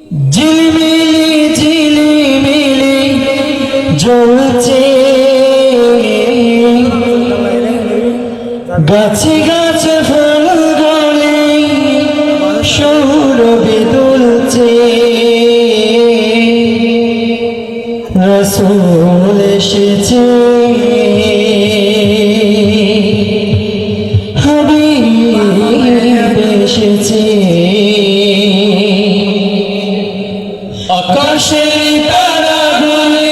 ঝিলিমিলি ঝিলিমিলি জ্বলছে গাছে গাছে ফুল গলে সৌরভে দুলছে রাসূল এসেছে হাবিব এসেছে আকাশের তারাগুলি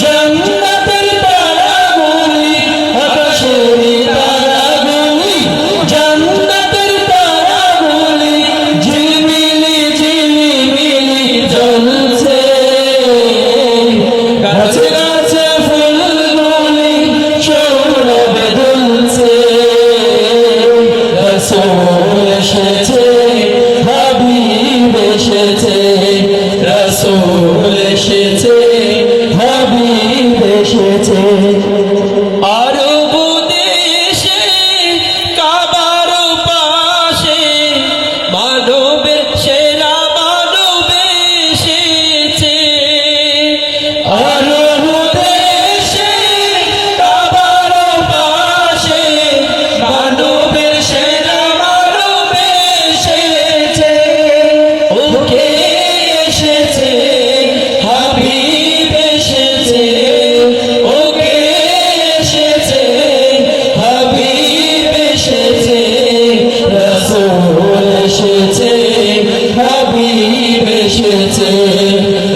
জান্নাতের তারাগুলি আকাশের তারাগুলি জান্নাতের তারাগুলি ঝিলমিলি ঝিলমিলি জ্বলছে গাছে গাছে ফুলগুলি সৌরভে দুলছে রাসূল এসেছে হাবিব এসেছে রাসূল এসেছে হাবিব এসেছে আরব দেশে কাবার পাশে মানবের সেরা মানব এসেছে আরব দেশে কাবার পাশে মানবের সেরা মানব এসেছে ওকে এসেছে হাবিব এসেছে ওকে এসেছে হাবিব এসেছে রাসূল এসেছে হাবিব এসেছে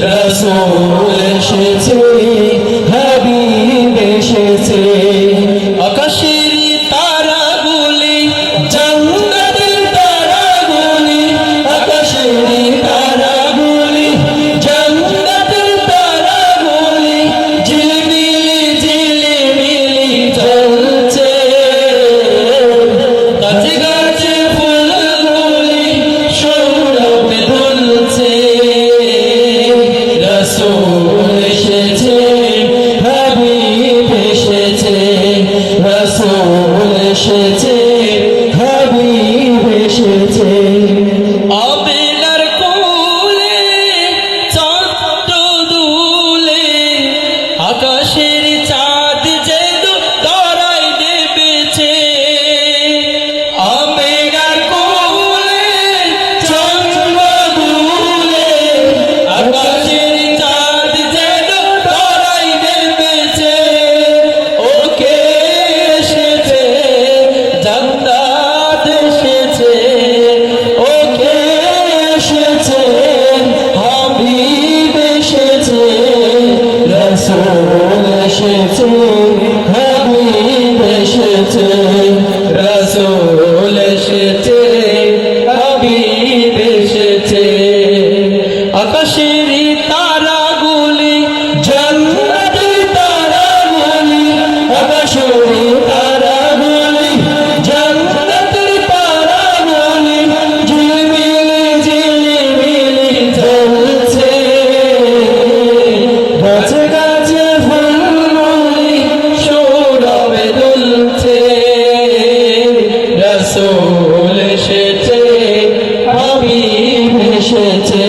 রাসূল এসেছে হাবিব এসেছে আকাশের তারাগুলি জান্নাতের তারাগুলি আকাশের তারাগুলি জান্নাতের তারাগুলি ঝিলমিলি ঝিলমিলি জ্বলছে গাছে গাছে ফুলগুলি সৌরভে দুলছে রাসূল এসেছে হাবিব এসেছে রাসূল এসেছে হাবিব এসেছে আমিনার কোলে চাঁদ দুলে আকাশের চাঁদ যেন ধরায় নেমেছে আমিনার কোলে চাঁদ দুলে আকাশের চাঁদ যেন ধরায় নেমেছে ওকে এসেছে জান্নাত এসেছে ওকে এসেছে হাবিব এসেছে রাসূল এসেছে হাবিব এসেছে রাসূল এসেছে হাবিব এসেছে আকাশের তারাগুলি জান্নাতের তারাগুলি আকাশের তারাগুলি জান্নাতের তারাগুলি ঝিলমিলি ঝিলমিলি জ্বলছে গাছে গাছে ফুলগুলি সৌরভে দুলছে রাসূল এসেছে হাবিব এসেছে